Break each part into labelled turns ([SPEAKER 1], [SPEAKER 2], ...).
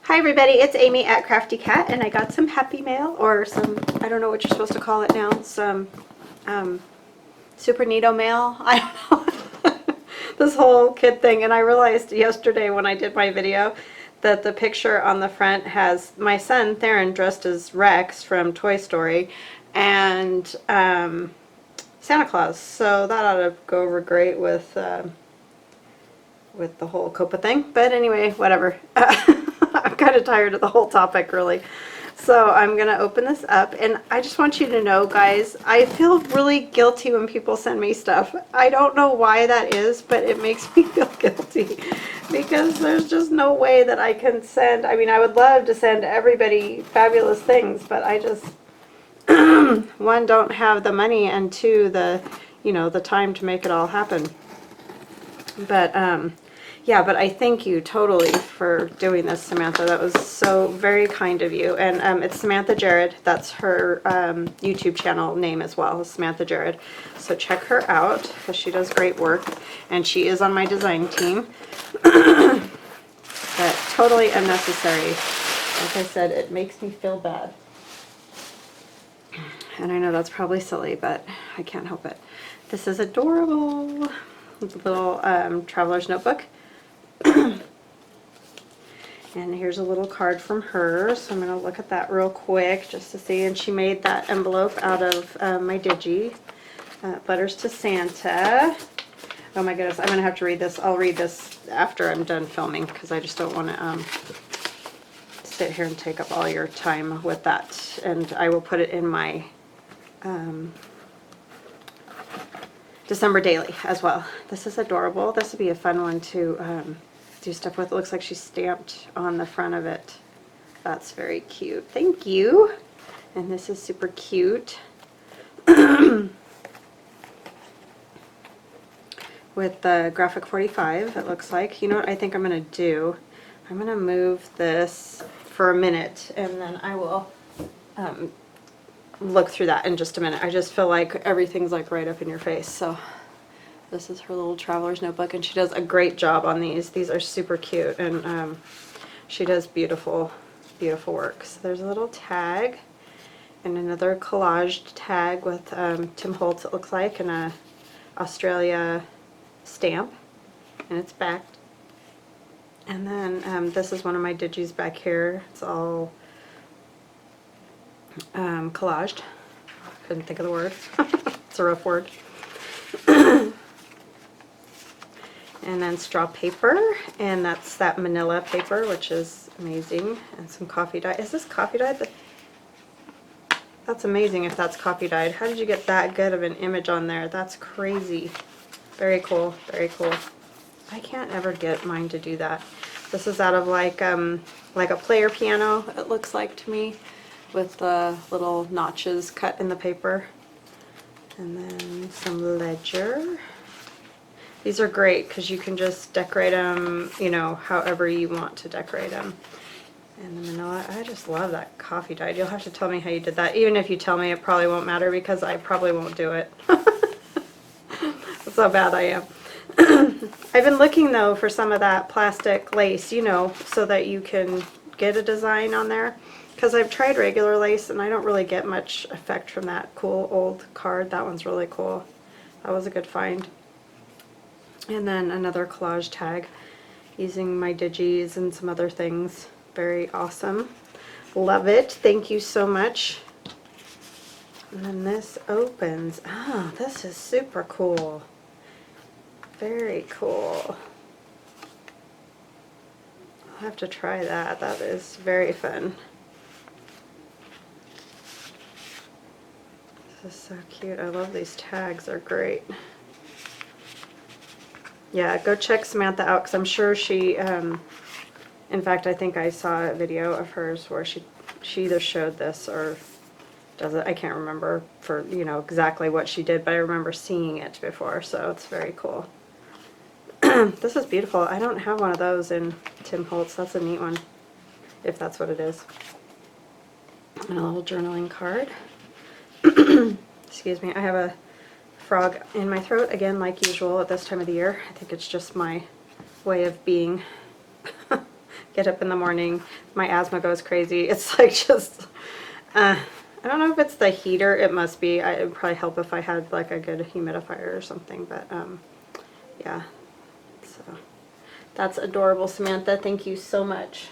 [SPEAKER 1] Hi everybody, it's Amy at Crafty Cat, and I got some happy mail, or some, I don't know what you're supposed to call it now, some super neato mail. I don't know. This whole kid thing, and I realized yesterday when I did my video that the picture on the front has my son Theron dressed as Rex from Toy Story and Santa Claus, so that ought to go over great with the whole Copa thing. But anyway, whatever. I'm kind of tired of the whole topic, really. So I'm going to open this up, and I just want you to know, guys, I feel really guilty when people send me stuff. I don't know why that is, but it makes me feel guilty because there's just no way that I can send. I mean, I would love to send everybody fabulous things, but I just, one, don't have the money, and two, the time to make it all happen. But yeah, but I thank you totally for doing this, Samantha. That was so very kind of you. And it's Samantha Jarrad. That's her YouTube channel name as well, Samantha Jarrad. So check her out because she does great work, and she is on my design team. But totally unnecessary. Like I said, it makes me feel bad. And I know that's probably silly, but I can't help it. This is adorable. It's a little traveler's notebook. And here's a little card from her, so I'm going to look at that real quick just to see. And she made that envelope out of my Digi. Letters to Santa. Oh my goodness, I'm going to have to read this. I'll read this after I'm done filming because I just don't want to sit here and take up all your time with that. And I will put it in my December daily as well. This is adorable. This would be a fun one to do stuff with. It looks like she's stamped on the front of it. That's very cute. Thank you. And this is super cute. With the graphic 45, it looks like. You know what I think I'm going to do? I'm going to move this for a minute, and then I will look through that in just a minute. I just feel like everything's like right up in your face. So this is her little traveler's notebook, and she does a great job on these. These are super cute, and she does beautiful, beautiful work. So there's a little tag and another collaged tag with Tim Holtz, it looks like, and a Australia stamp, and it's backed. And then this is one of my digis back here. It's all collaged. Couldn't think of the word. It's a rough word. And then straw paper, and that's that manila paper, which is amazing, and some coffee dye. Is this coffee dyed? That's amazing if that's coffee dyed. How did you get that good of an image on there? That's crazy. Very cool, very cool. I can't ever get mine to do that. This is out of like a player piano, it looks like to me, with the little notches cut in the paper. And then some ledger. These are great because you can just decorate them, you know, however you want to decorate them. And the manila, I just love that coffee dyed. You'll have to tell me how you did that. Even if you tell me, it probably won't matter because I probably won't do it. That's how bad I am. I've been looking though for some of that plastic lace, you know, so that you can get a design on there. Because I've tried regular lace and I don't really get much effect from that cool old card. That one's really cool. That was a good find. And then another collage tag using my digis and some other things. Very awesome. Love it. Thank you so much. And then this opens. Oh, this is super cool. Very cool. I'll have to try that. That is very fun. This is so cute. I love these tags. They're great. Yeah, go check Samantha out because I'm sure she, in fact, I think I saw a video of hers where she either showed this or does it. I can't remember for, you know, exactly what she did, but I remember seeing it before, so it's very cool. This is beautiful. I don't have one of those in Tim Holtz. That's a neat one, if that's what it is. And a little journaling card. Excuse me, I have a frog in my throat again, like usual at this time of the year. I think it's just my way of being get up in the morning, my asthma goes crazy. It's like just, I don't know if it's the heater. It must be. It would probably help if I had like a good humidifier or something, but yeah. So that's adorable, Samantha. Thank you so much.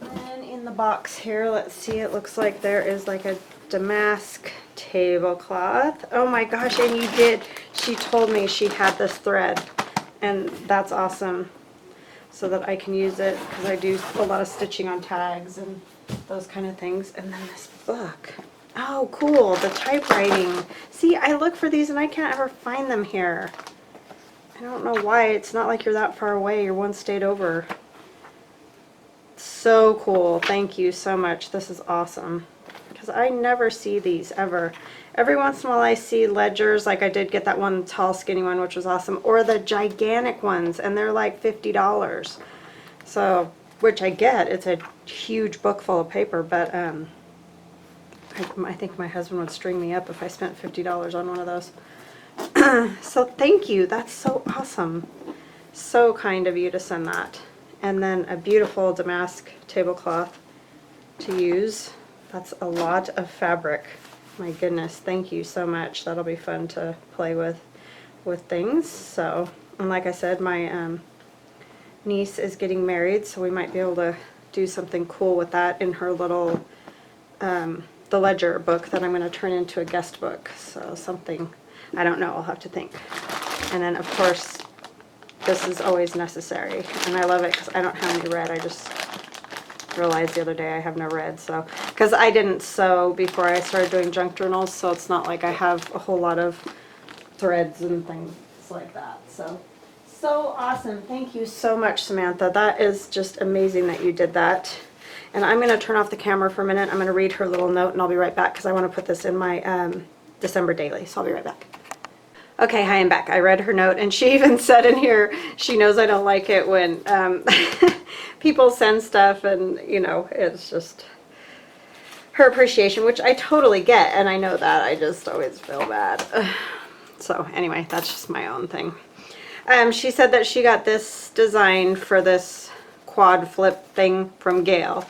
[SPEAKER 1] And in the box here, let's see, it looks like there is like a damask tablecloth. Oh my gosh, and you did. She told me she had this thread, and that's awesome, so that I can use it because I do a lot of stitching on tags and those kind of things. And then this book. Oh, cool, the typewriting. See, I look for these and I can't ever find them here. I don't know why. It's not like you're that far away. You're one state over. So cool. Thank you so much. This is awesome. Because I never see these ever. Every once in a while I see ledgers, like I did get that one tall skinny one, which was awesome, or the gigantic ones, and they're like $50. So, which I get, it's a huge book full of paper, but I think my husband would string me up if I spent $50 on one of those. So thank you. That's so awesome. So kind of you to send that. And then a beautiful damask tablecloth to use. That's a lot of fabric. My goodness, thank you so much. That'll be fun to play with things. So, and like I said, my niece is getting married, so we might be able to do something cool with that in her little the ledger book that I'm going to turn into a guest book. So something, I don't know, I'll have to think. And then of course this is always necessary, and I love it because I don't have any red. I just realized the other day I have no red, so because I didn't sew before I started doing junk journals, so it's not like I have a whole lot of threads and things like that. So awesome. Thank you so much, Samantha. That is just amazing that you did that. And I'm going to turn off the camera for a minute. I'm going to read her little note and I'll be right back because I want to put this in my December daily, so I'll be right back. Okay, hi, I'm back. I read her note, and she even said in here she knows I don't like it when people send stuff, and you know, it's just her appreciation, which I totally get, and I know that. I just always feel bad. So anyway, that's just my own thing. She said that she got this design for this quad flip thing from Gail.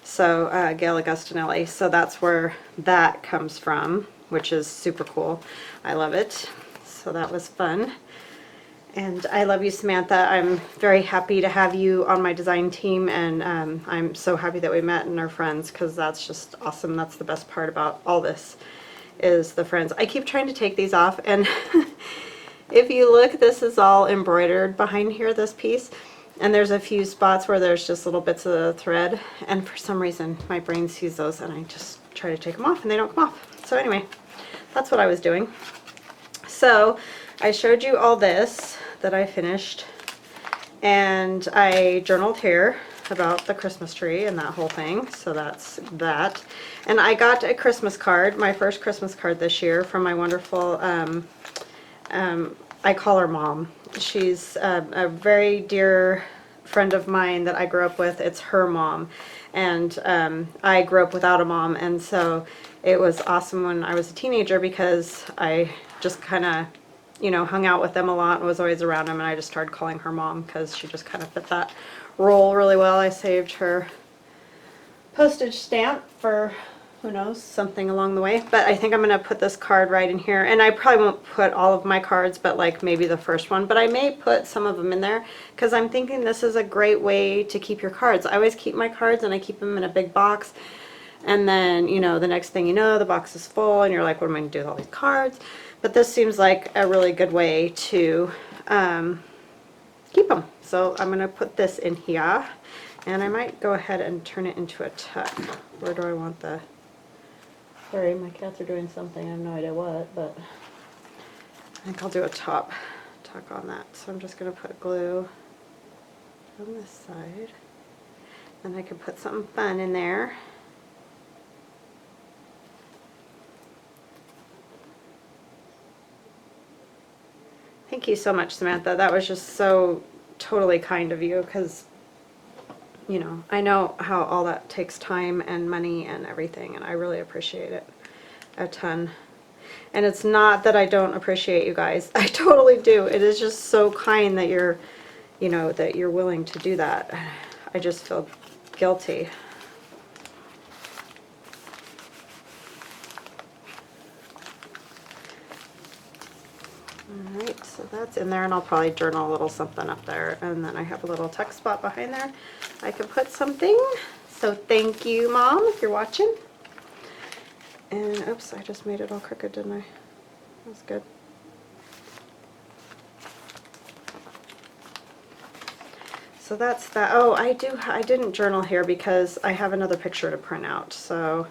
[SPEAKER 1] So Gail Augustinelli. So that's where that comes from, which is super cool. I love it. So that was fun. And I love you, Samantha. I'm very happy to have you on my design team, and I'm so happy that we met and are friends, because that's just awesome. That's the best part about all this, is the friends. I keep trying to take these off, and if you look, this is all embroidered behind here, this piece, and there's a few spots where there's just little bits of the thread, and for some reason my brain sees those and I just try to take them off and they don't come off. So anyway, that's what I was doing. So I showed you all this that I finished, and I journaled here about the Christmas tree and that whole thing. So that's that. And I got a Christmas card, my first Christmas card this year, from my wonderful, I call her Mom. She's a very dear friend of mine that I grew up with. It's her mom. And I grew up without a mom, and so it was awesome when I was a teenager, because I just kind of, you know, hung out with them a lot and was always around them, and I just started calling her Mom because she just kind of fit that role really well. I saved her postage stamp for, who knows, something along the way. But I think I'm going to put this card right in here, and I probably won't put all of my cards, but like maybe the first one, but I may put some of them in there, because I'm thinking this is a great way to keep your cards. I always keep my cards and I keep them in a big box, and then, you know, the next thing you know, the box is full and you're like, what am I going to do with all these cards? But this seems like a really good way to keep them. So I'm going to put this in here, and I might go ahead and turn it into a tuck. Where do I want the... Sorry, my cats are doing something. I have no idea what, but I think I'll do a tuck on that. So I'm just going to put glue on this side, and I could put something fun in there. Thank you so much, Samantha. That was just so totally kind of you, because, you know, I know how all that takes time and money and everything, and I really appreciate it a ton. And it's not that I don't appreciate you guys. I totally do. It is just so kind that you're, you know, that you're willing to do that. I just feel guilty. Alright, so that's in there, and I'll probably journal a little something up there, and then I have a little text spot behind there I can put something. So thank you, Mom, if you're watching. And oops, I just made it all crooked, didn't I? That's good. So that's that. Oh, I didn't journal here because I have another picture to print out. So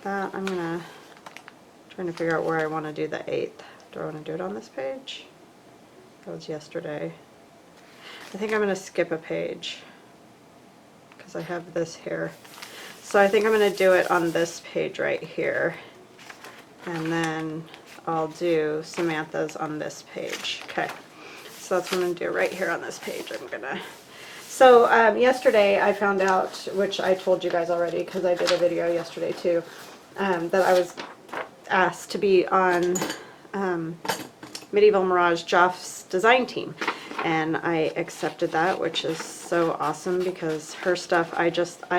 [SPEAKER 1] that I'm trying to figure out where I want to do the 8th. Do I want to do it on this page? That was yesterday. I think I'm going to skip a page because I have this here. So I think I'm going to do it on this page right here. And then I'll do Samantha's on this page. Okay. So that's what I'm going to do right here on this page. So yesterday I found out, which I told you guys already because I did a video yesterday too, that I was asked to be on Medieval Mirage Joff's design team, and I accepted that, which is so awesome because her stuff, I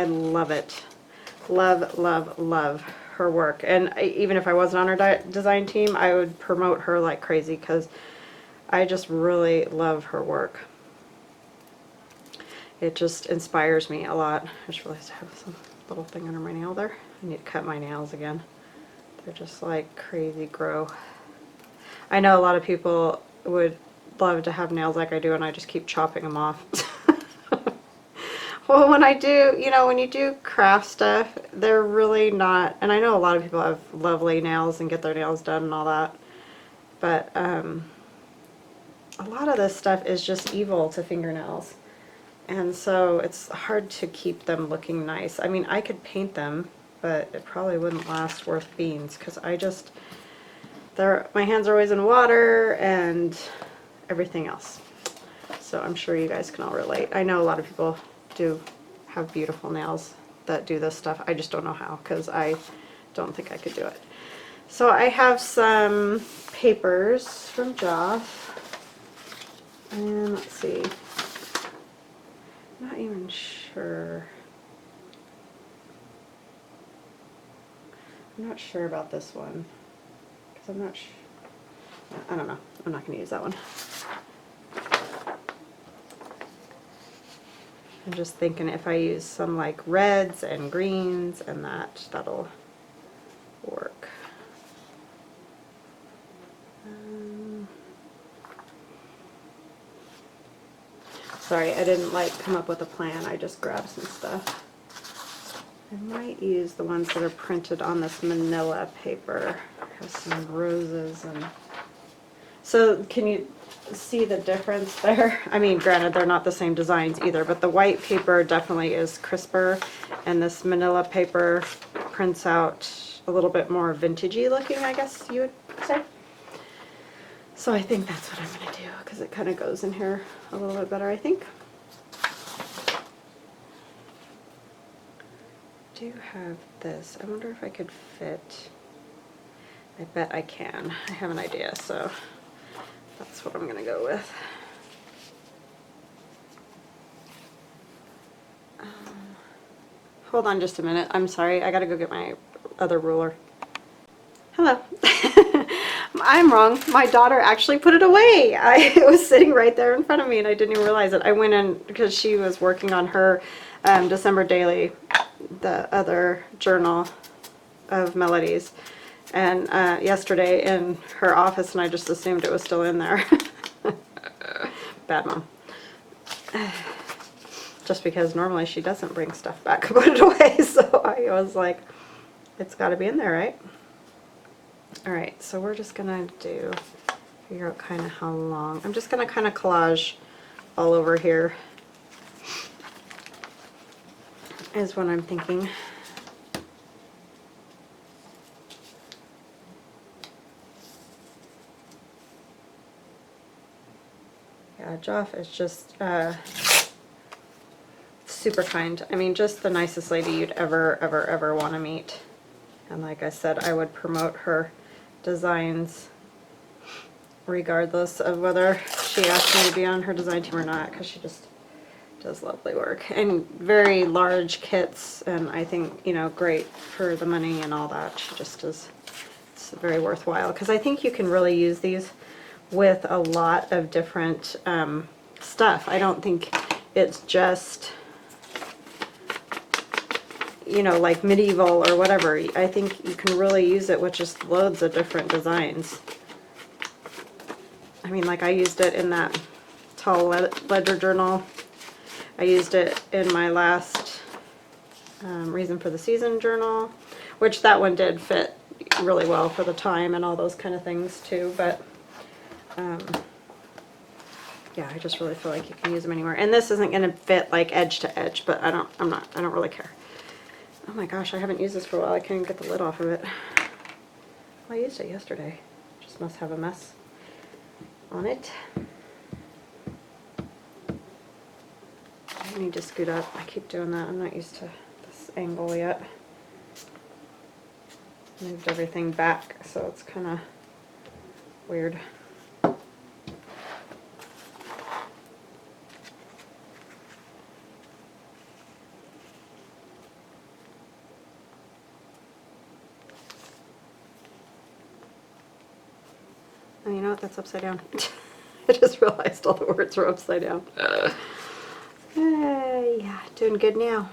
[SPEAKER 1] love it. Love, love, love her work. And even if I wasn't on her design team, I would promote her like crazy because I just really love her work. It just inspires me a lot. I just realized I have some little thing under my nail there. I need to cut my nails again. They're just like crazy grow. I know a lot of people would love to have nails like I do, and I just keep chopping them off. Well, when I do, you know, when you do craft stuff, they're really not, and I know a lot of people have lovely nails and get their nails done and all that, but a lot of this stuff is just evil to fingernails. And so it's hard to keep them looking nice. I mean, I could paint them, but it probably wouldn't last worth beans because my hands are always in water and everything else. So I'm sure you guys can all relate. I know a lot of people do have beautiful nails that do this stuff. I just don't know how because I don't think I could do it. So I have some papers from Joff. And let's see. I'm not even sure. I'm not sure about this one because I'm not sure. I don't know. I'm not going to use that one. I'm just thinking if I use some like reds and greens and that'll work. Sorry, I didn't like come up with a plan. I just grabbed some stuff. I might use the ones that are printed on this manila paper. It has some roses and so can you see the difference there? I mean, granted, they're not the same designs either, but the white paper definitely is crisper, and this manila paper prints out a little bit more vintagey looking, I guess you would say. So I think that's what I'm going to do because it kind of goes in here a little bit better, I think. I do have this. I wonder if I could fit. I bet I can. I have an idea, so that's what I'm going to go with. Hold on just a minute. I'm sorry. I got to go get my other ruler. Hello. I'm wrong. My daughter actually put it away. It was sitting right there in front of me and I didn't even realize it. I went in because she was working on her December daily, the other journal of melodies, and yesterday in her office, and I just assumed it was still in there. Bad mom. Just because normally she doesn't bring stuff back and put it away, so I was like, it's got to be in there, right? Alright, so we're just going to figure out kind of how long. I'm just going to kind of collage all over here is what I'm thinking. Yeah, Joff is just super kind. I mean, just the nicest lady you'd ever want to meet. And like I said, I would promote her designs regardless of whether she asked me to be on her design team or not, because she just does lovely work and very large kits, and I think, you know, great for the money and all that. She just does, it's very worthwhile, because I think you can really use these with a lot of different stuff. I don't think it's just, you know, like medieval or whatever. I think you can really use it with just loads of different designs. I mean, like I used it in that tall ledger journal. I used it in my last Reason for the Season journal, which that one did fit really well for the time and all those kind of things too. But yeah, I just really feel like you can use them anywhere. And this isn't going to fit like edge to edge, but I don't really care. Oh my gosh, I haven't used this for a while. I can't even get the lid off of it. Well, I used it yesterday. Just must have a mess on it. I need to scoot up. I keep doing that. I'm not used to this angle yet. Moved everything back, so it's kind of weird. Oh, you know what? That's upside down. I just realized all the words were upside down. Yeah, doing good now.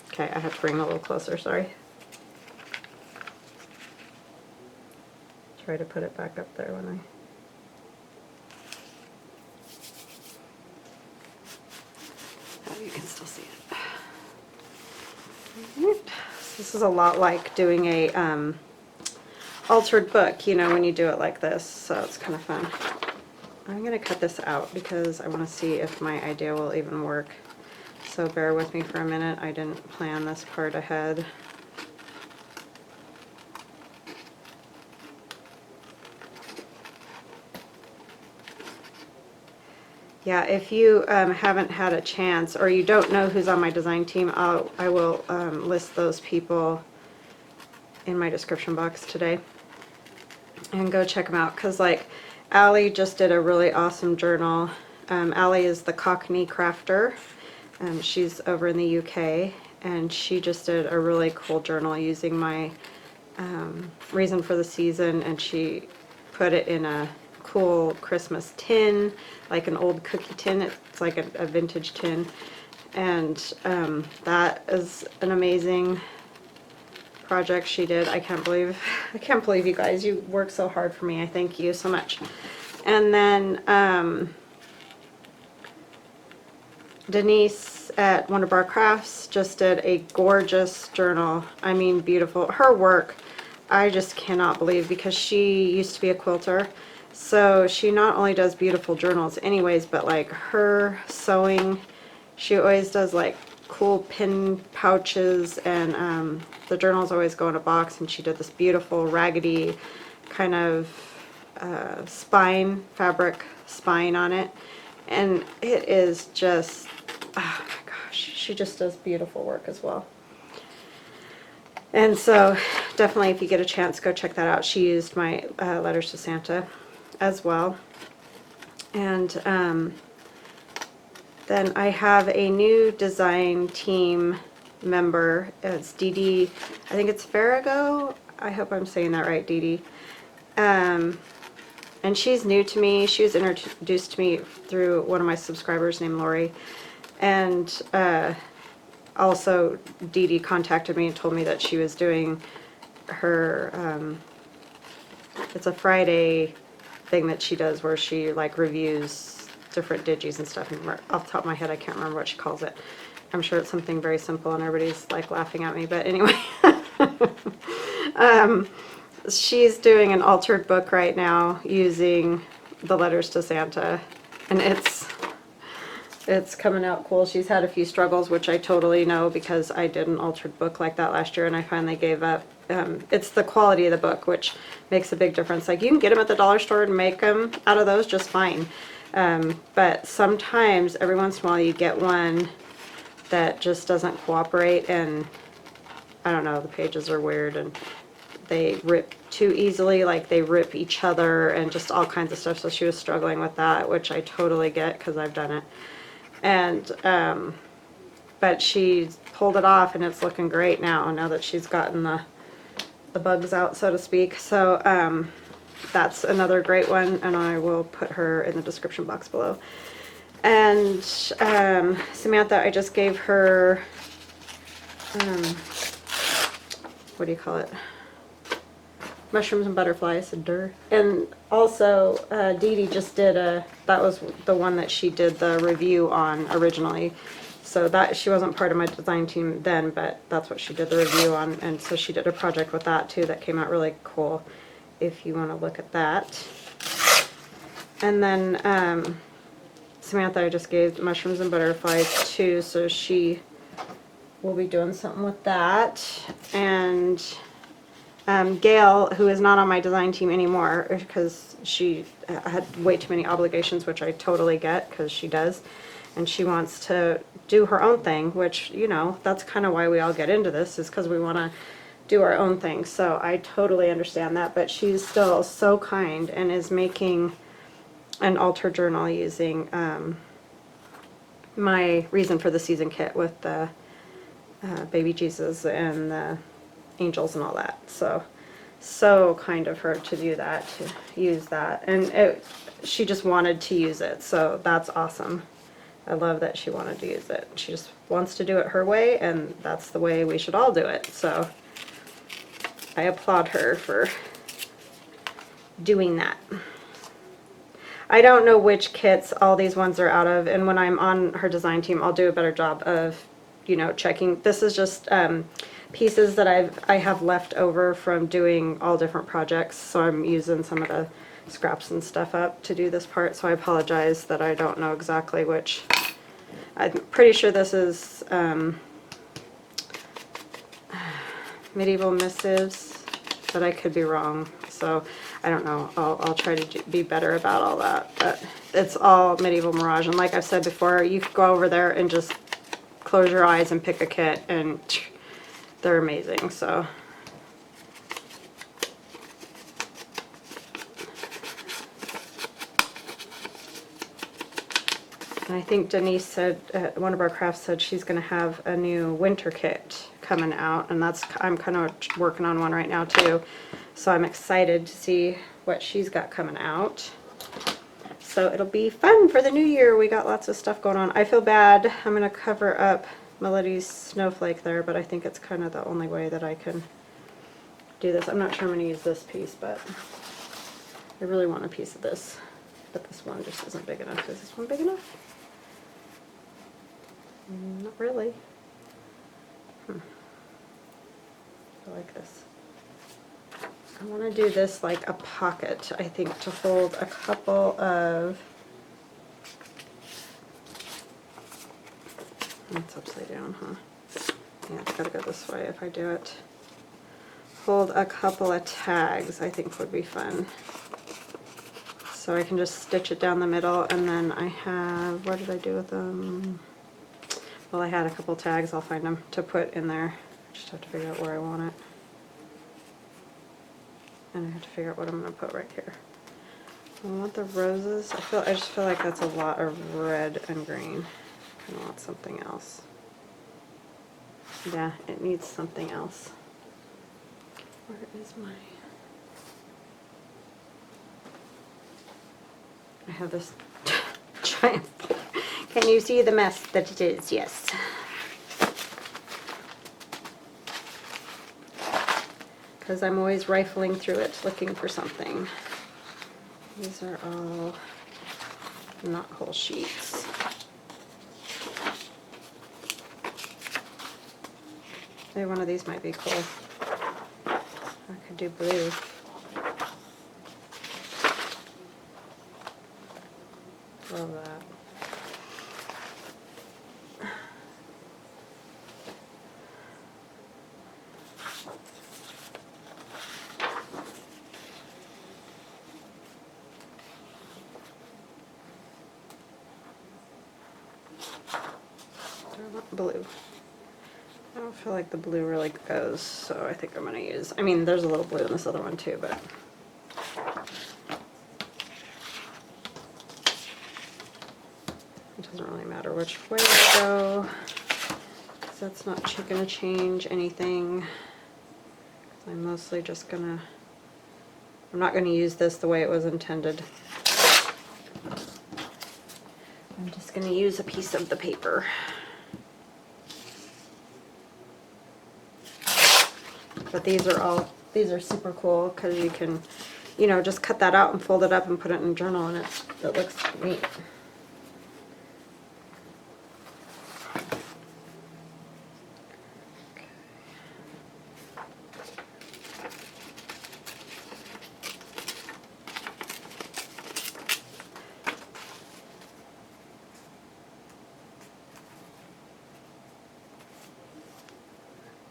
[SPEAKER 1] Okay, I have to bring it a little closer, sorry. Try to put it back up there when I... Oh, you can still see it. This is a lot like doing a altered book, you know, when you do it like this, so it's kind of fun. I'm going to cut this out because I want to see if my idea will even work. So bear with me for a minute. I didn't plan this part ahead. Yeah, if you haven't had a chance, or you don't know who's on my design team, I will list those people in my description box today. And go check them out, because like Allie just did a really awesome journal. Allie is the Cockney Crafter. She's over in the UK, and she just did a really cool journal using my Reason for the Season, and she put it in a cool Christmas tin, like an old cookie tin. It's like a vintage tin, and that is an amazing project she did. I can't believe you guys, you work so hard for me. I thank you so much. And then Denise at Wondubar Crafts just did a gorgeous journal. I mean, beautiful. Her work, I just cannot believe, because she used to be a quilter, so she not only does beautiful journals anyways, but like her sewing, she always does like cool pin pouches, and the journals always go in a box, and she did this beautiful raggedy kind of spine, fabric spine on it, and it is just, oh my gosh, she just does beautiful work as well. And so definitely, if you get a chance, go check that out. She used my Letters to Santa as well. And then I have a new design team member. It's Dee Dee, I think it's Farago. I hope I'm saying that right, Dee Dee. And she's new to me. She was introduced to me through one of my subscribers named Lori. And also Dee Dee contacted me and told me that she was doing her, it's a Friday thing that she does where she like reviews different digis and stuff. And off the top of my head, I can't remember what she calls it. I'm sure it's something very simple, and everybody's like laughing at me, but anyway. She's doing an altered book right now using the Letters to Santa, and it's coming out cool. She's had a few struggles, which I totally know, because I did an altered book like that last year and I finally gave up. It's the quality of the book which makes a big difference. Like, you can get them at the dollar store and make them out of those just fine, but sometimes every once in a while you get one that just doesn't cooperate, and I don't know, the pages are weird and they rip too easily, like they rip each other and just all kinds of stuff. So she was struggling with that, which I totally get because I've done it. And but she pulled it off, and it's looking great now that she's gotten the bugs out, so to speak. So that's another great one, and I will put her in the description box below. And Samantha, I just gave her, what do you call it? Mushrooms and butterflies, and also Dee Dee just did that was the one that she did the review on originally. So that, she wasn't part of my design team then, but that's what she did the review on, and so she did a project with that too that came out really cool, if you want to look at that. And then Samantha, I just gave mushrooms and butterflies too, so she will be doing something with that. And Gail, who is not on my design team anymore because she had way too many obligations, which I totally get because she does, and she wants to do her own thing, which, you know, that's kind of why we all get into this, is because we want to do our own thing. So I totally understand that, but she's still so kind and is making an altar journal using my Reason for the Season kit with the baby Jesus and the angels and all that. So kind of her to do that, to use that, and she just wanted to use it, so that's awesome. I love that she wanted to use it. She just wants to do it her way, and that's the way we should all do it. So I applaud her for doing that. I don't know which kits all these ones are out of, and when I'm on her design team, I'll do a better job of, you know, checking. This is just pieces that I have left over from doing all different projects, so I'm using some of the scraps and stuff up to do this part, so I apologize that I don't know exactly which. I'm pretty sure this is Medieval Missives, but I could be wrong, so I don't know. I'll try to be better about all that, but it's all Medieval Mirage, and like I've said before, you could go over there and just close your eyes and pick a kit, and they're amazing. So and I think Denise said, Wondubar Crafts said she's going to have a new winter kit coming out, and I'm kind of working on one right now too. So I'm excited to see what she's got coming out. So it'll be fun for the new year. We got lots of stuff going on. I feel bad. I'm going to cover up Melody's snowflake there, but I think it's kind of the only way that I can do this. I'm not sure I'm going to use this piece, but I really want a piece of this. But this one just isn't big enough. Is this one big enough? Not really. I like this. I want to do this like a pocket, I think, to hold a couple of... It's upside down, huh? Yeah, it's got to go this way if I do it. Hold a couple of tags, I think would be fun. So I can just stitch it down the middle, and then I have... What did I do with them? Well, I had a couple tags. I'll find them to put in there. Just have to figure out where I want it. And I have to figure out what I'm going to put right here. I want the roses. I just feel like that's a lot of red and green. I want something else. Yeah, it needs something else. Where is my... I have this giant... Can you see the mess that it is? Yes. Because I'm always rifling through it looking for something. These are all not whole sheets. Maybe one of these might be cool. I could do blue. Love that. Blue. I don't feel like the blue really goes, so I think I'm going to use, I mean, there's a little blue in this other one too, but it doesn't really matter which way I go, because that's not going to change anything. I'm mostly just going to, I'm not going to use this the way it was intended. I'm just going to use a piece of the paper. But these are super cool because you can, you know, just cut that out and fold it up and put it in a journal, and it looks neat.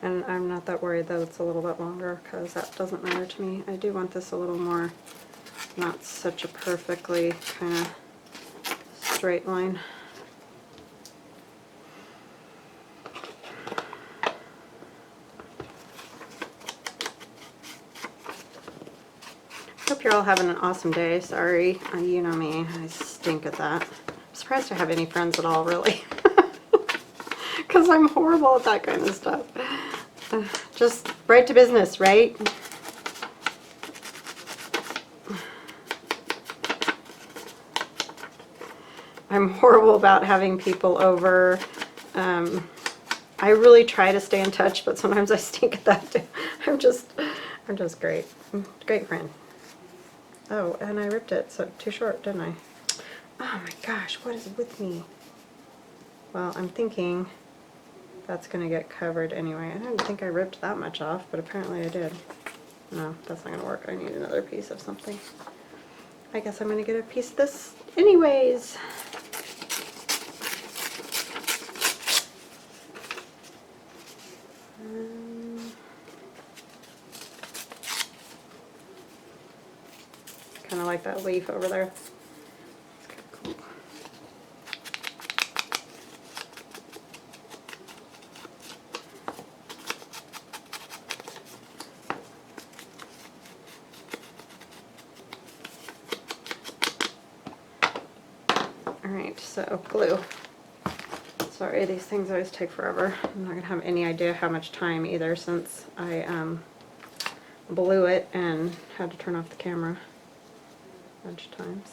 [SPEAKER 1] And I'm not that worried that it's a little bit longer, because that doesn't matter to me. I do want this a little more, not such a perfectly kind of straight line. Hope you're all having an awesome day. Sorry, you know me, I stink at that. I'm surprised I have any friends at all, really. Because I'm horrible at that kind of stuff. Just right to business, right? I'm horrible about having people over. I really try to stay in touch, but sometimes I stink at that too. I'm just great. Great friend. Oh, and I ripped it, so too short, didn't I? Oh my gosh, what is with me? Well, I'm thinking that's going to get covered anyway. I didn't think I ripped that much off, but apparently I did. No, that's not going to work. I need another piece of something. I guess I'm going to get a piece of this anyways. Kind of like that leaf over there. Alright, so glue. Sorry, these things always take forever. I'm not going to have any idea how much time either, since I blew it and had to turn off the camera a bunch of times.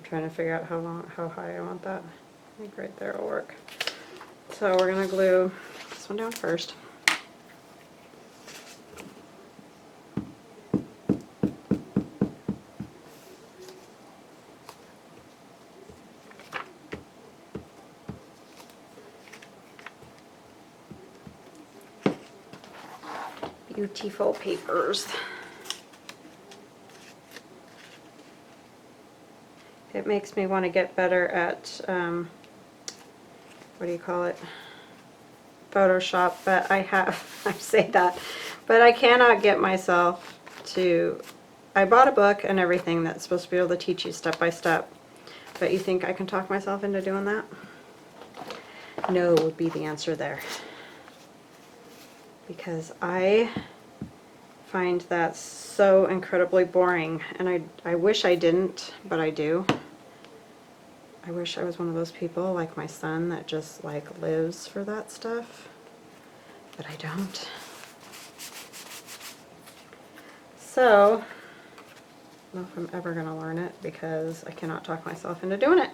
[SPEAKER 1] Trying to figure out how high I want that. I think right there will work. So we're going to glue this one down first. Beautiful papers. It makes me want to get better at, what do you call it, Photoshop, but I say that, but I cannot get myself to, I bought a book and everything that's supposed to be able to teach you step by step, but you think I can talk myself into doing that? No would be the answer there, because I find that so incredibly boring, and I wish I didn't, but I do. I wish I was one of those people like my son that just like lives for that stuff, but I don't. So I don't know if I'm ever going to learn it, because I cannot talk myself into doing it.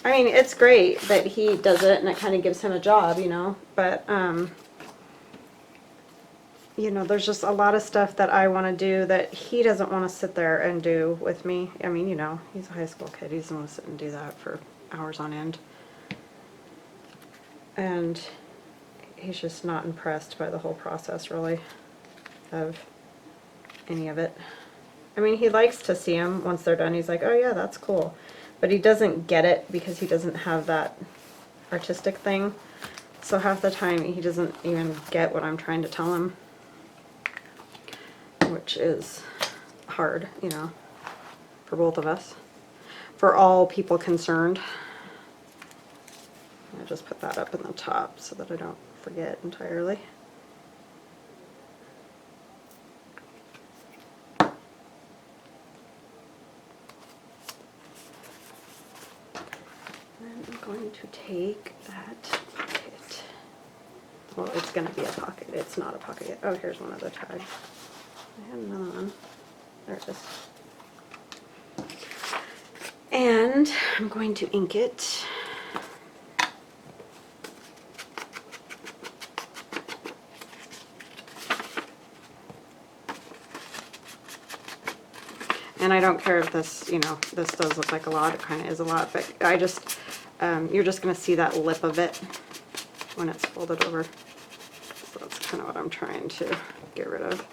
[SPEAKER 1] I mean, it's great that he does it and it kind of gives him a job, you know, but you know, there's just a lot of stuff that I want to do that he doesn't want to sit there and do with me. I mean, you know, he's a high school kid. He doesn't want to sit and do that for hours on end. And he's just not impressed by the whole process, really, of any of it. I mean, he likes to see them once they're done. He's like, oh yeah, that's cool. but he doesn't get it because he doesn't have that artistic thing. So half the time he doesn't even get what I'm trying to tell him, which is hard, you know, for both of us, for all people concerned. I just put that up in the top so that I don't forget entirely. Then I'm going to take that pocket. Well, it's going to be a pocket. It's not a pocket yet. Oh, here's one of the tags. I had another one. There it is. And I'm going to ink it. And I don't care if this, you know, this does look like a lot. It kind of is a lot, but I just, you're just going to see that lip of it when it's folded over. So that's kind of what I'm trying to get rid of,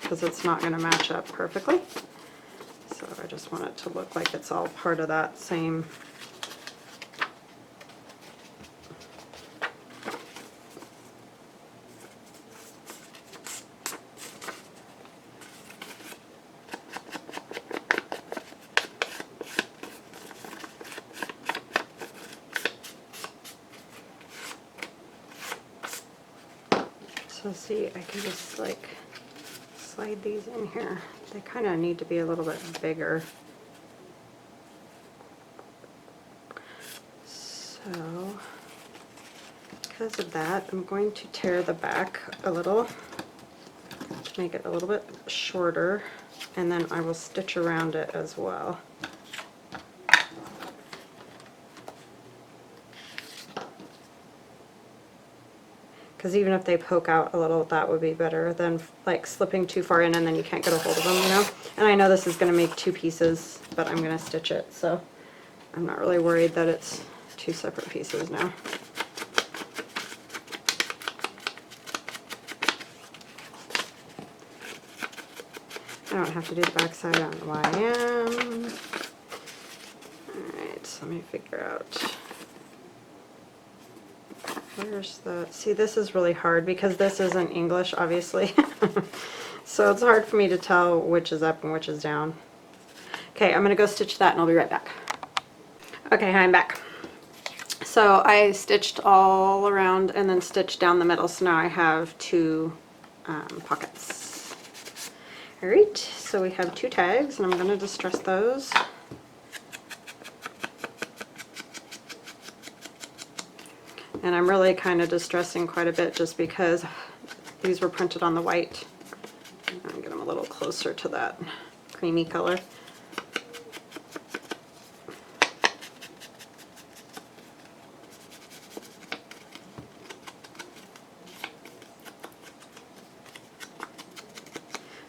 [SPEAKER 1] because it's not going to match up perfectly. So I just want it to look like it's all part of that same. So see, I can just like slide these in here. They kind of need to be a little bit bigger. So because of that, I'm going to tear the back a little to make it a little bit shorter, and then I will stitch around it as well. Because even if they poke out a little, that would be better than like slipping too far in and then you can't get a hold of them, you know? And I know this is going to make 2 pieces, but I'm going to stitch it, so I'm not really worried that it's 2 separate pieces now. I don't have to do the back side, I don't know why I am. Alright, so let me figure out. Where's the, see, this is really hard because this isn't English, obviously. So it's hard for me to tell which is up and which is down. Okay, I'm going to go stitch that and I'll be right back. Okay, I'm back. So I stitched all around and then stitched down the middle, so now I have 2 pockets. Alright, so we have 2 tags and I'm going to distress those. And I'm really kind of distressing quite a bit just because these were printed on the white. I'm going to get them a little closer to that creamy color.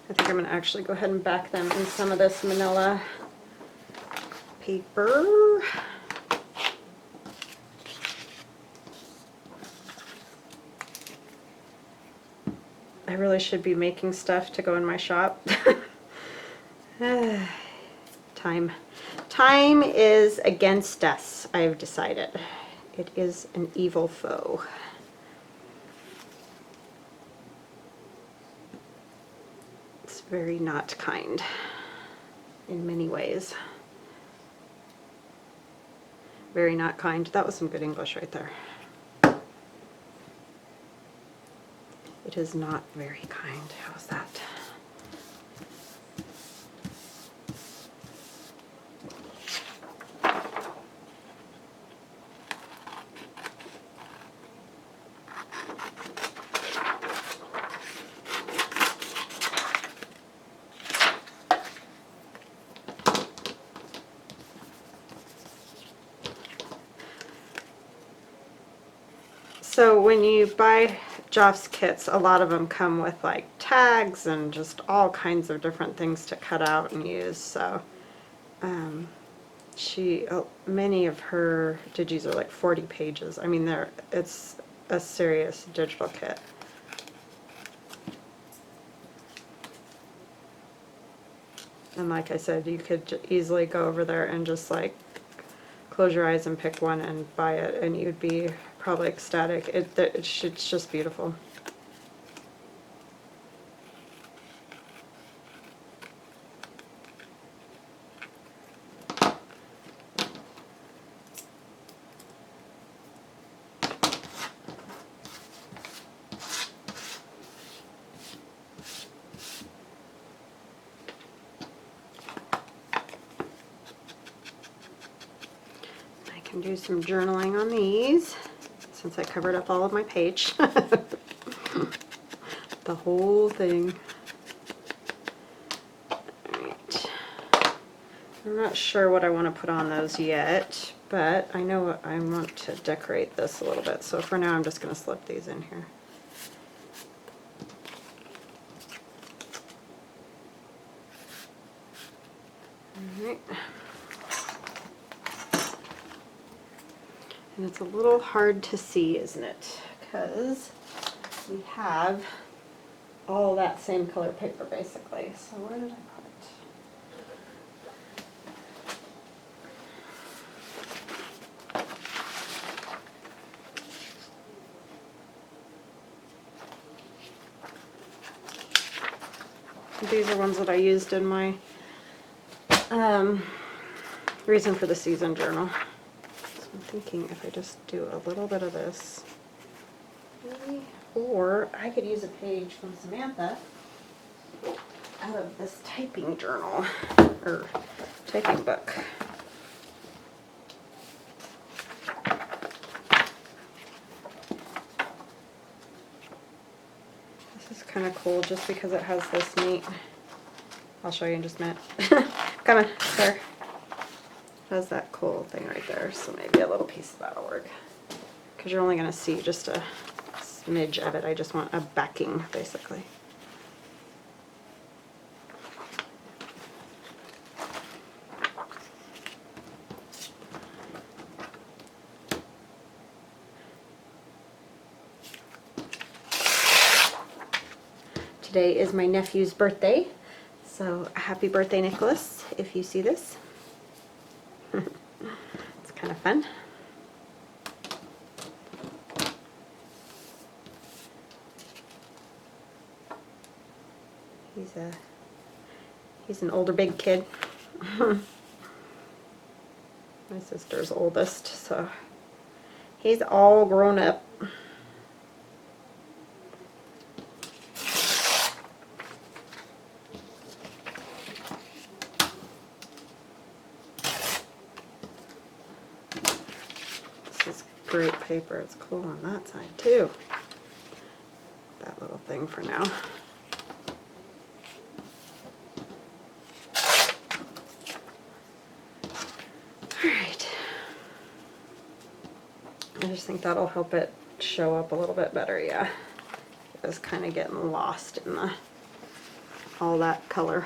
[SPEAKER 1] I think I'm going to actually go ahead and back them in some of this manila paper. I really should be making stuff to go in my shop. Time. Time is against us, I've decided. It is an evil foe. It's very not kind in many ways. Very not kind. That was some good English right there. It is not very kind. How's that? So when you buy Joff's kits, a lot of them come with like tags and just all kinds of different things to cut out and use. So many of her digis are like 40 pages. I mean, it's a serious digital kit. And like I said, you could easily go over there and just like close your eyes and pick one and buy it, and you'd be probably ecstatic. It's just beautiful. Do some journaling on these since I covered up all of my page. The whole thing. Alright. I'm not sure what I want to put on those yet, but I know what I want to decorate this a little bit. So for now I'm just going to slip these in here. Alright. And it's a little hard to see, isn't it? Because we have all that same color paper basically. So where did I put it? These are ones that I used in my reason for the season journal. I'm thinking if I just do a little bit of this, maybe, or I could use a page from Samantha out of this typing journal, or typing book. This is kind of cool just because it has this neat, I'll show you in just a minute. Come on, there. It has that cool thing right there, so maybe a little piece of that will work. Because you're only going to see just a smidge of it. I just want a backing, basically. Today is my nephew's birthday, so happy birthday, Nicholas, if you see this. It's kind of fun. He's an older big kid. My sister's oldest, so he's all grown up. Great paper. It's cool on that side too. That little thing for now. Alright. I just think that'll help it show up a little bit better, yeah. It was kind of getting lost in all that color.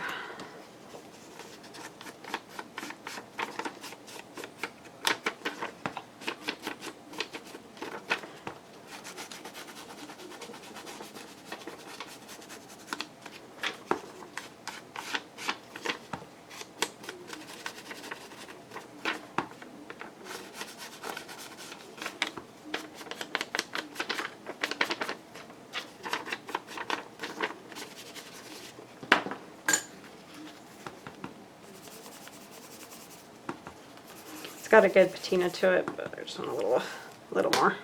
[SPEAKER 1] It's got a good patina to it, but I just want a little more.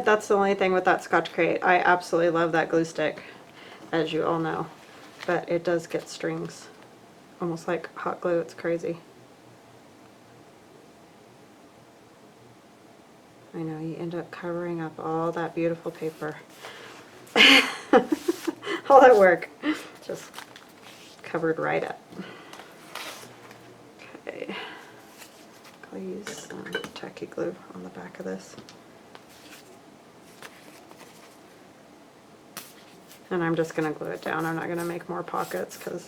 [SPEAKER 1] That's the only thing with that Scotch Crate. I absolutely love that glue stick, as you all know, but it does get strings, almost like hot glue. It's crazy. I know, you end up covering up all that beautiful paper. All that work just covered right up. I'll use some tacky glue on the back of this. And I'm just going to glue it down. I'm not going to make more pockets because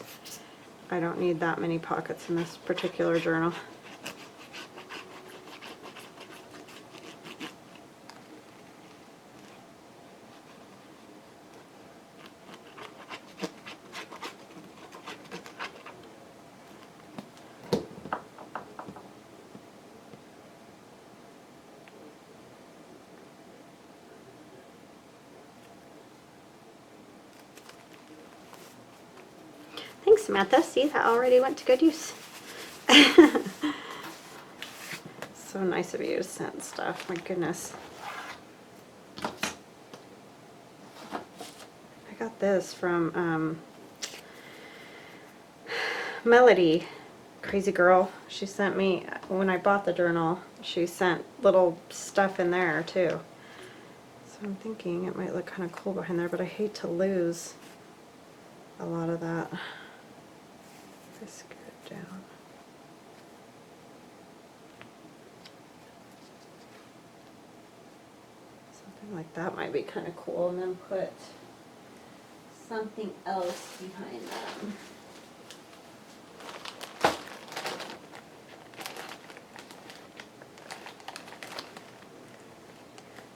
[SPEAKER 1] I don't need that many pockets in this particular journal. Thanks, Samantha. See, that already went to good use. So nice of you to send stuff. My goodness. I got this from Melody, crazy girl. She sent me, when I bought the journal, she sent little stuff in there too. So I'm thinking it might look kind of cool behind there, but I hate to lose a lot of that. Just scoot it down. Something like that might be kind of cool, and then put something else behind them.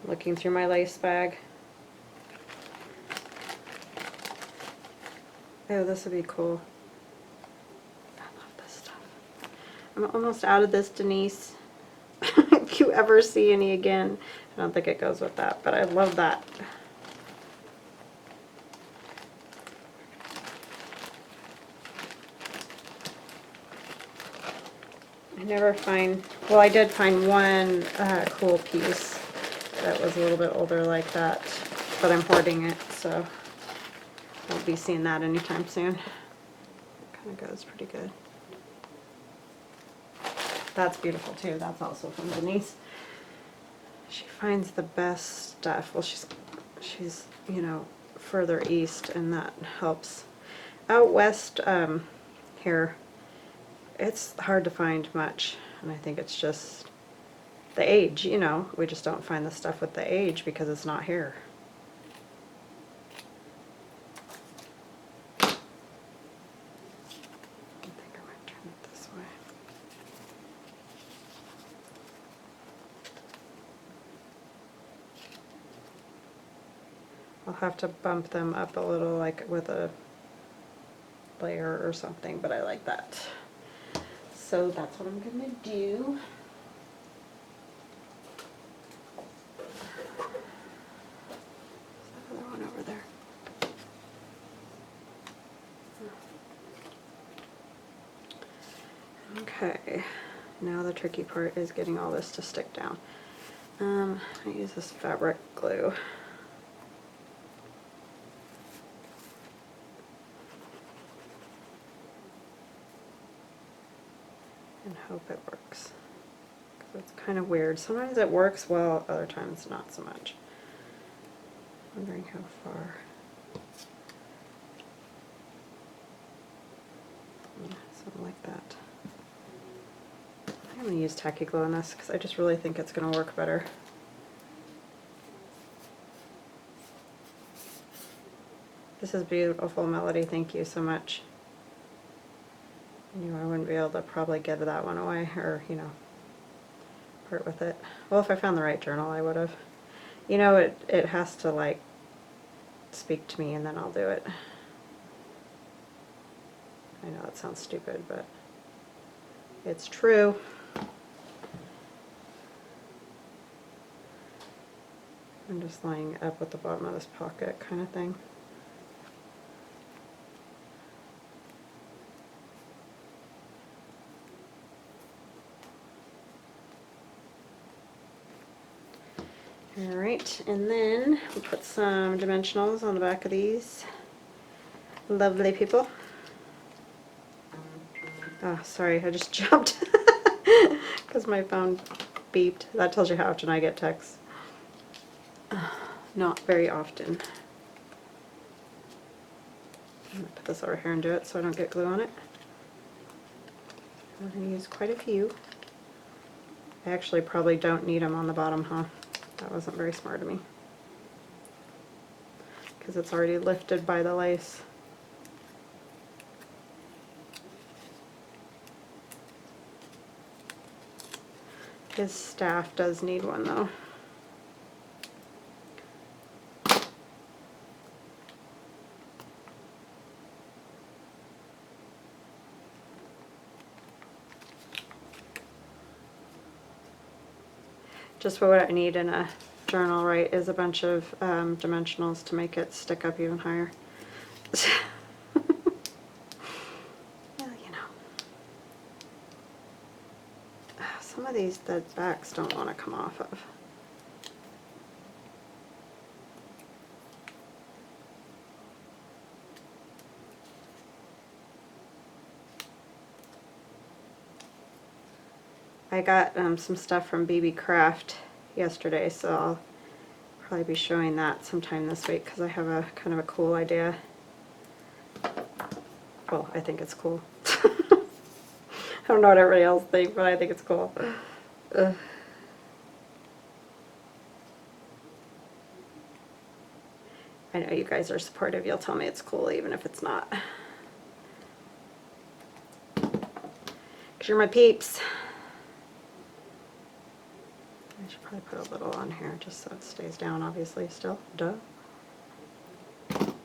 [SPEAKER 1] Looking through my lace bag. Oh, this would be cool. I love this stuff. I'm almost out of this, Denise. If you ever see any again, I don't think it goes with that, but I love that. I never find, well, I did find one cool piece that was a little bit older like that, but I'm hoarding it, so won't be seeing that anytime soon. It kind of goes pretty good. That's beautiful too. That's also from Denise. She finds the best stuff. Well, she's you know, further east, and that helps. Out west here, it's hard to find much, and I think it's just the age, you know. We just don't find the stuff with the age because it's not here. I think I might turn it this way. I'll have to bump them up a little, like with a layer or something, but I like that. So that's what I'm going to do. There's another one over there. Okay, now the tricky part is getting all this to stick down. I use this fabric glue. And hope it works. Because it's kind of weird. Sometimes it works well, other times not so much. Wondering how far. Yeah, something like that. I'm going to use tacky glue on this because I just really think it's going to work better. This is beautiful, Melody. Thank you so much. I knew I wouldn't be able to probably give that one away, or, you know, part with it. Well, if I found the right journal, I would have. You know, it has to, like, speak to me, and then I'll do it. I know it sounds stupid, but it's true. I'm just lining up with the bottom of this pocket kind of thing. Alright, and then we'll put some dimensionals on the back of these lovely people. Oh, sorry, I just jumped because my phone beeped. That tells you how often I get texts. Not very often. I'm going to put this over here and do it so I don't get glue on it. We're going to use quite a few. I actually probably don't need them on the bottom, huh? That wasn't very smart of me. Because it's already lifted by the lace. His staff does need one though. Just what I need in a journal, right, is a bunch of dimensionals to make it stick up even higher. Well, you know. Some of these, the backs don't want to come off of. I got some stuff from BB Craft yesterday, so I'll probably be showing that sometime this week because I have a kind of a cool idea. Well, I think it's cool. I don't know what everybody else thinks, but I think it's cool. I know you guys are supportive. You'll tell me it's cool even if it's not. Because you're my peeps. I should probably put a little on here just so it stays down, obviously, still. Duh. Okay.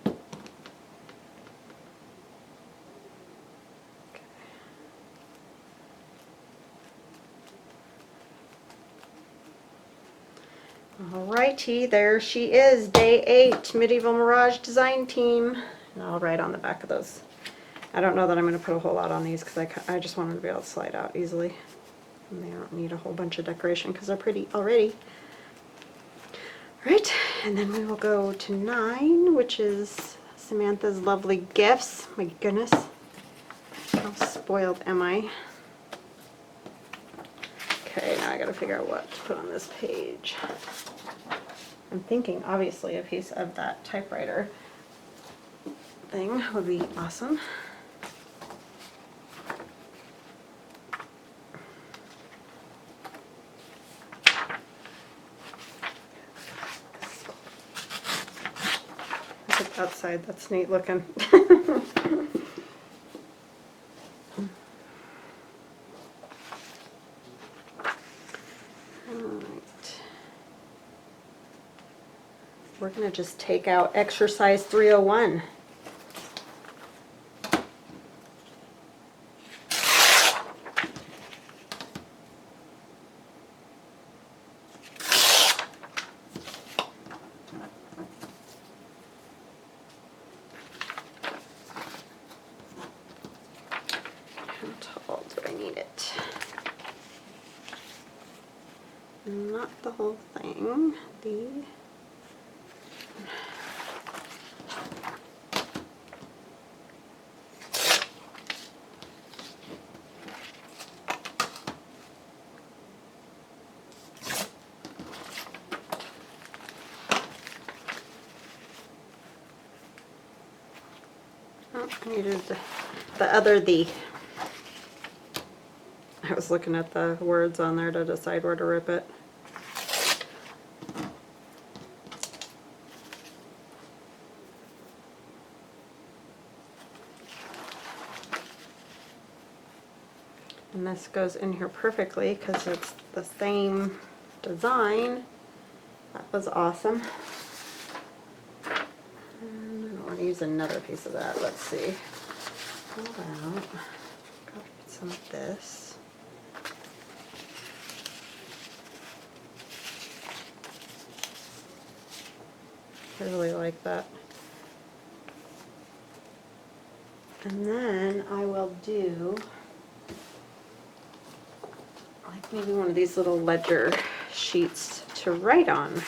[SPEAKER 1] Alrighty, there she is, day 8, Medieval Mirage Design Team. And I'll write on the back of those. I don't know that I'm going to put a whole lot on these because I just want them to be able to slide out easily. And they don't need a whole bunch of decoration because they're pretty already. Right, and then we will go to 9, which is Samantha's Lovely Gifts. My goodness, how spoiled am I? Okay, now I gotta figure out what to put on this page. I'm thinking, obviously, a piece of that typewriter thing would be awesome. Outside, that's neat looking. Alright. We're going to just take out exercise 301. Not the whole thing. Oh, I needed the other the. I was looking at the words on there to decide where to rip it. And this goes in here perfectly because it's the same design. That was awesome. And I want to use another piece of that. Let's see. Hold out. Got some of this. I really like that. And then I will do like maybe one of these little ledger sheets to write on.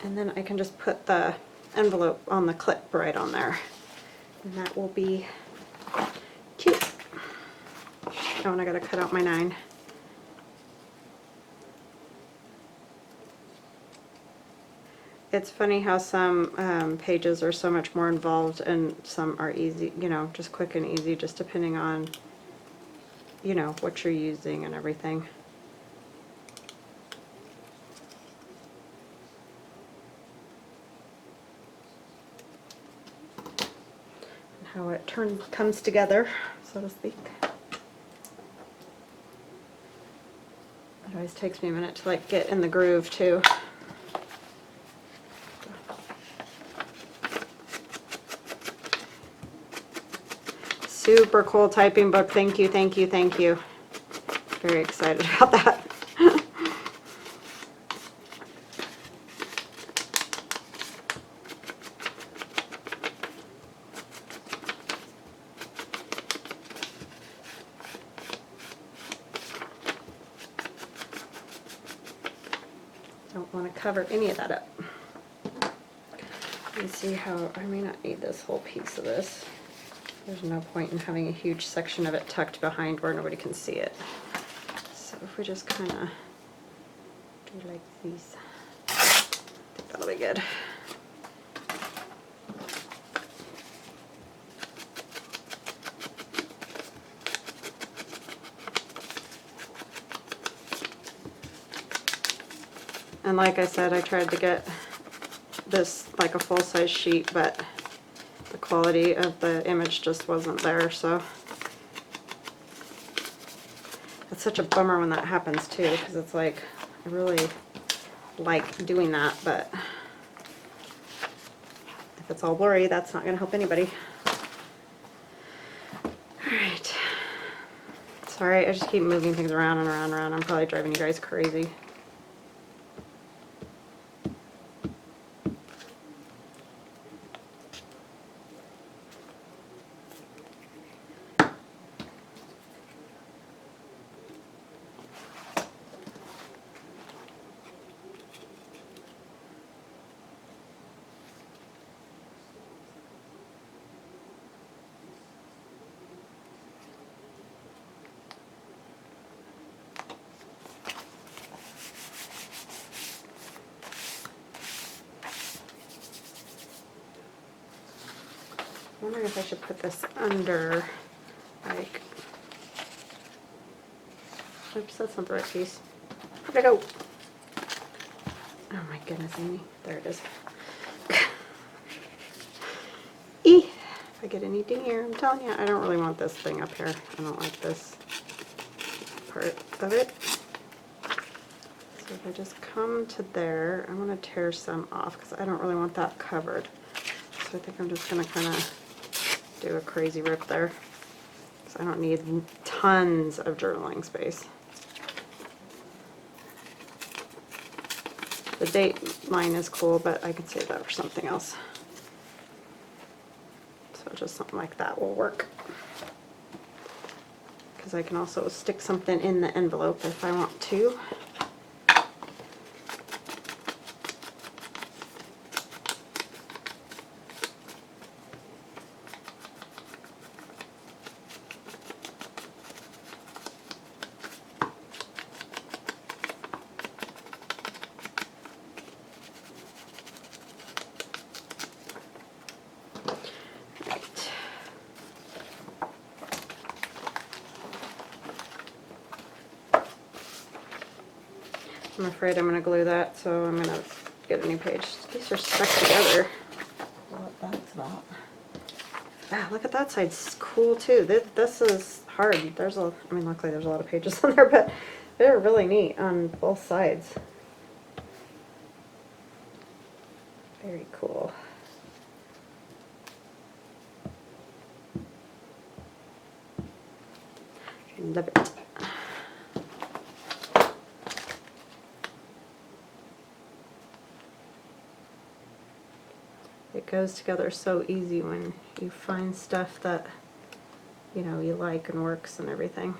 [SPEAKER 1] And then I can just put the envelope on the clip right on there. And that will be cute. Oh, and I gotta cut out my 9. It's funny how some pages are so much more involved and some are easy, you know, just quick and easy, just depending on, you know, what you're using and everything. And how it comes together, so to speak. It always takes me a minute to like get in the groove too. Super cool typing book. Thank you, thank you, thank you. Very excited about that. Don't want to cover any of that up. Let me see how, I may not need this whole piece of this. There's no point in having a huge section of it tucked behind where nobody can see it. So if we just kind of do like these, I think that'll be good. And like I said, I tried to get this like a full-size sheet, but the quality of the image just wasn't there, so it's such a bummer when that happens too, because it's like I really like doing that, but if it's all blurry, that's not going to help anybody. Alright, sorry, I just keep moving things around and around and around. I'm probably driving you guys crazy. I'm wondering if I should put this under, like, oops, that's not the right piece. Where'd it go? Oh my goodness, Amy. There it is. If I get anything here, I'm telling you, I don't really want this thing up here. I don't like this part of it. So if I just come to there, I want to tear some off because I don't really want that covered. So I think I'm just going to kind of do a crazy rip there because I don't need tons of journaling space. The date line is cool, but I could save that for something else. So just something like that will work. Because I can also stick something in the envelope if I want to. I'm afraid I'm going to glue that, so I'm going to get a new page. These are stuck together. What that's about. Wow, look at that side. It's cool too. This is hard. There's a, I mean, luckily there's a lot of pages on there, but they're really neat on both sides. Very cool. Love it. It goes together so easy when you find stuff that, you know, you like and works and everything.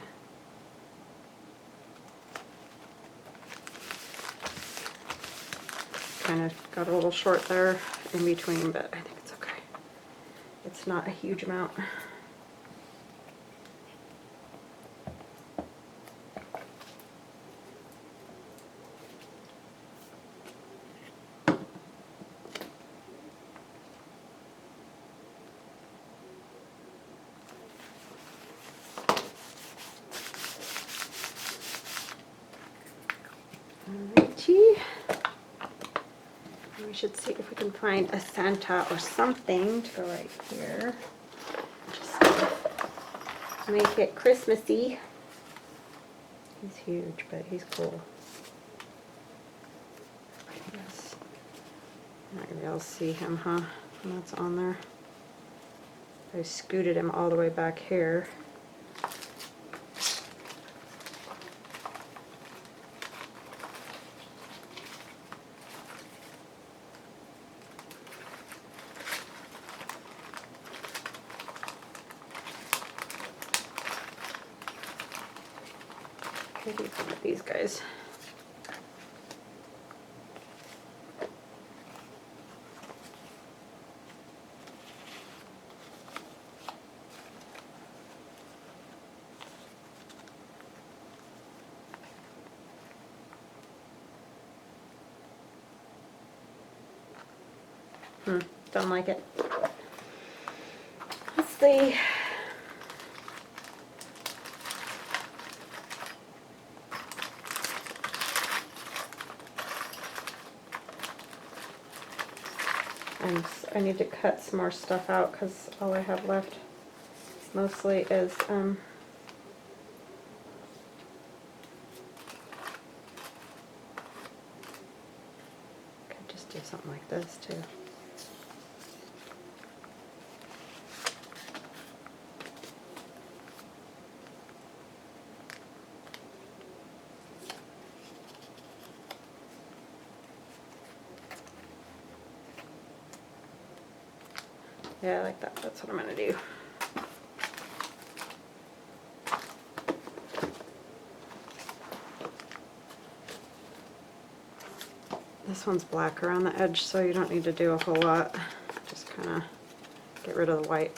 [SPEAKER 1] Kind of got a little short there in between, but I think it's okay. It's not a huge amount. we should see if we can find a Santa or something to go right here. Just make it Christmassy. He's huge, but he's cool. Yes. Not gonna be able to see him, huh? And that's on there. I scooted him all the way back here. Maybe one of these guys. Don't like it. Let's see. I need to cut some more stuff out because all I have left mostly is could just do something like this too. Yeah, I like that. That's what I'm going to do. This one's black around the edge, so you don't need to do a whole lot. Just kind of get rid of the white.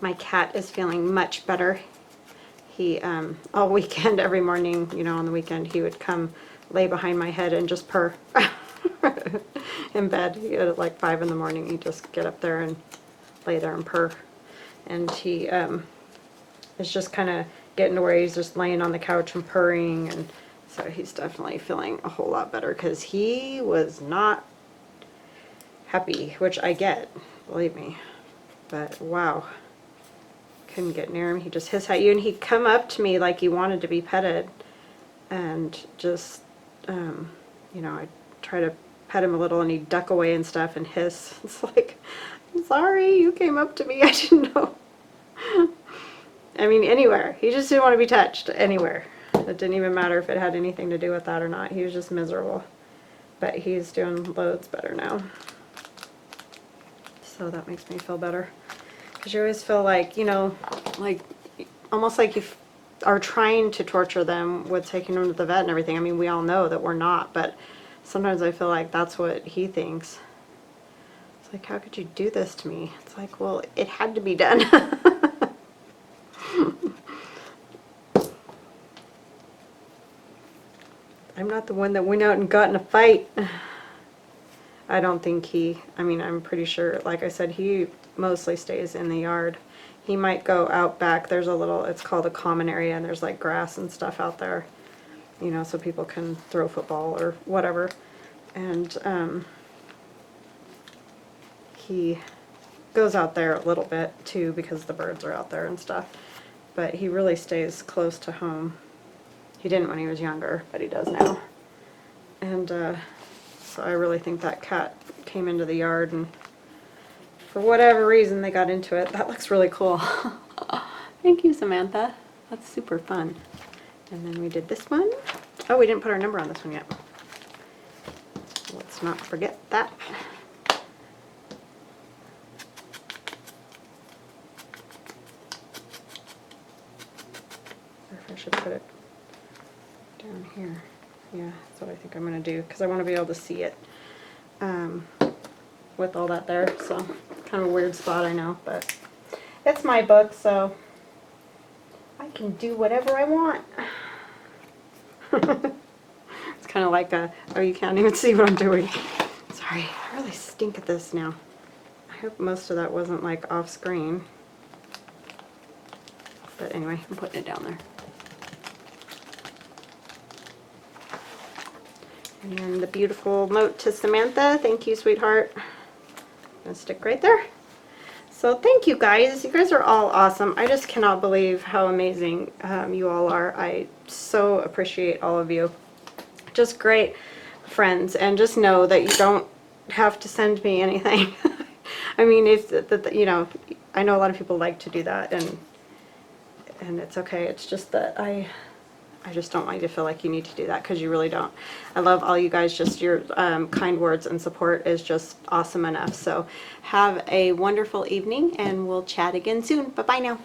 [SPEAKER 1] My cat is feeling much better. He, all weekend, every morning, you know, on the weekend, he would come lay behind my head and just purr in bed. At like 5 in the morning, he'd just get up there and lay there and purr. And he is just kind of getting to where he's just laying on the couch and purring. And so he's definitely feeling a whole lot better because he was not happy, which I get, believe me. But wow. Couldn't get near him. He just hissed at you, and he'd come up to me like he wanted to be petted, and just, you know, I'd try to pet him a little, and he'd duck away and stuff and hiss. It's like, I'm sorry, you came up to me, I didn't know. I mean, anywhere. He just didn't want to be touched, anywhere. It didn't even matter if it had anything to do with that or not. He was just miserable. But he's doing loads better now. So that makes me feel better. Because you always feel like, you know, like almost like you are trying to torture them with taking them to the vet and everything. I mean, we all know that we're not, but sometimes I feel like that's what he thinks. It's like, how could you do this to me? It's like, well, it had to be done. I'm not the one that went out and got in a fight. I don't think I mean, I'm pretty sure, like I said, he mostly stays in the yard. He might go out back. There's a little, it's called a common area, and there's like grass and stuff out there, you know, so people can throw football or whatever. And he goes out there a little bit too because the birds are out there and stuff. But he really stays close to home. He didn't when he was younger, but he does now. And so I really think that cat came into the yard, and for whatever reason they got into it. That looks really cool. Thank you, Samantha. That's super fun. And then we did this one. Oh, we didn't put our number on this one yet. Let's not forget that. Or if I should put it down here. Yeah, that's what I think I'm going to do, because I want to be able to see it with all that there. So, kind of a weird spot, I know, but it's my book, so I can do whatever I want. It's kind of like oh, you can't even see what I'm doing. Sorry, I really stink at this now. I hope most of that wasn't like off screen. But anyway, I'm putting it down there. And then the beautiful note to Samantha. Thank you, sweetheart. Gonna stick right there. So thank you guys. You guys are all awesome. I just cannot believe how amazing you all are. I so appreciate all of you. Just great friends, and just know that you don't have to send me anything. I mean, if you know, I know a lot of people like to do that, and it's okay. It's just that I just don't want you to feel like you need to do that, because you really don't. I love all you guys. Just your kind words and support is just awesome enough. So have a wonderful evening, and we'll chat again soon. Bye-bye now.